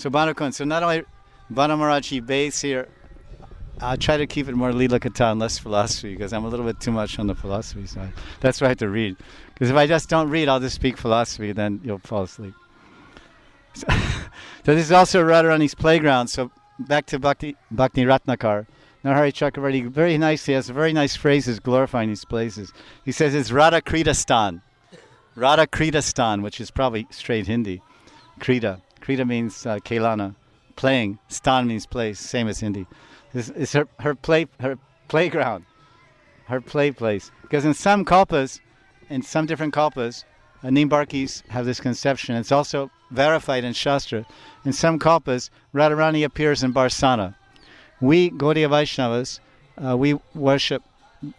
So Banukund. So not only Banamarachi base here, I try to keep it more Lila Katha and less philosophy because I'm a little bit too much on the philosophy side. That's why I have to read. Because if I just don't read, I'll just speak philosophy, then you'll fall asleep. So this is also Radharani's playground. So back to Bhakti Ratnakar. Narhari Chakravarti very nicely has very nice phrases glorifying these places. He says it's Radha Krita Stan. Radha Krita Stan, which is probably straight Hindi. Krita. Krita means Kailana. Playing. Stan means place, same as Hindi. It's her playground, her play place. Because in some kalpas, in some different kalpas, Nimbarkis have this conception. It's also verified in Shastra. In some kalpas, Radharani appears in Barsana. We, Gaudiya Vaishnavas, we worship,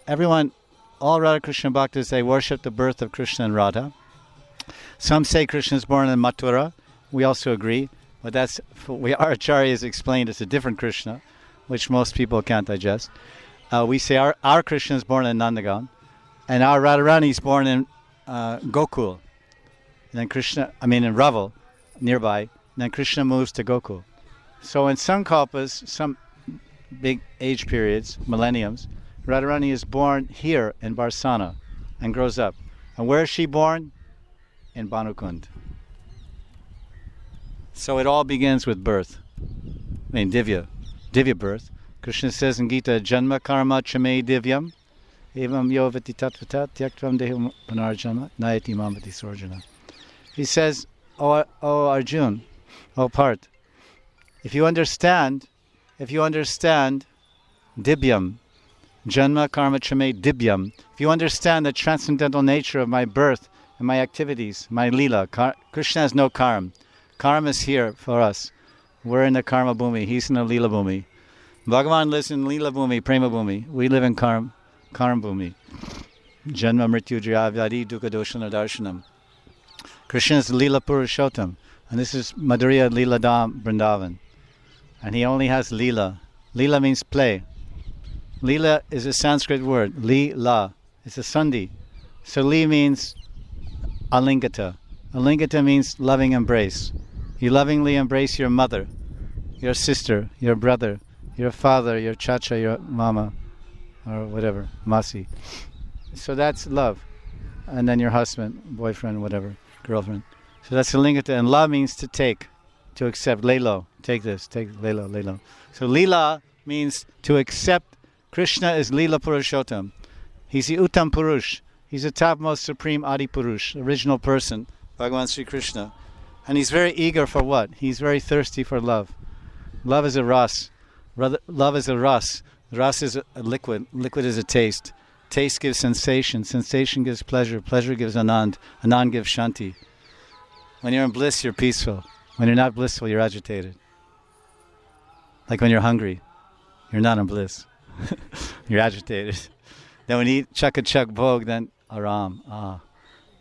everyone, all Radha Krishna Bhaktas, they worship the birth of Krishna and Radha. Some say Krishna is born in Mathura. We also agree. But that's, our acharyas explained it's a different Krishna, which most people can't digest. We say our Krishna is born in Nandagan, and our Radharani is born in Gokul. And then in Raval, nearby. And then Krishna moves to Gokul. So in some kalpas, some big age periods, millenniums, Radharani is born here in Barsana and grows up. And where is she born? In Banukund. So it all begins with birth. Divya birth. Krishna says in Gita, Janma karma chame divyam, evam yo vati tatvata tyaktvam dehu panarjama nayati mamati sorjana. He says, O Arjun, O Parth, if you understand divyam, janma karma chame divyam, if you understand the transcendental nature of my birth and my activities, my lila, Krishna has no karma. Karma is here for us. We're in the karma bhumi. He's in the lila bhumi. Bhagavan lives in lila bhumi, prema bhumi. We live in karma bhumi. Janma mrityu jaya vyadi dukkha doshana darshanam. Krishna is lila purushottam. And this is Madhurya Lila Dham Vrindavan. And he only has lila. Lila means play. Lila is a Sanskrit word. Lila. It's a sandhi. So li means alingata. Alingata means loving embrace. You lovingly embrace your mother, your sister, your brother, your father, your chacha, your mama, or whatever, masi. So that's love. And then your husband, boyfriend, whatever, girlfriend. So that's alingata. And la means to take, to accept. Lay low. Take this. Take lay low, lay low. So lila means to accept. Krishna is lila purushottam. He's the Uttam Purush. He's the topmost supreme Adi Purush, original person, Bhagavan Sri Krishna. And he's very eager for what? He's very thirsty for love. Love is a ras. Love is a ras. Ras is a liquid. Liquid is a taste. Taste gives sensation. Sensation gives pleasure. Pleasure gives anand. Anand gives shanti. When you're in bliss, you're peaceful. When you're not blissful, you're agitated. Like when you're hungry, you're not in bliss. You're agitated. Then when you eat chak bhog, then aram.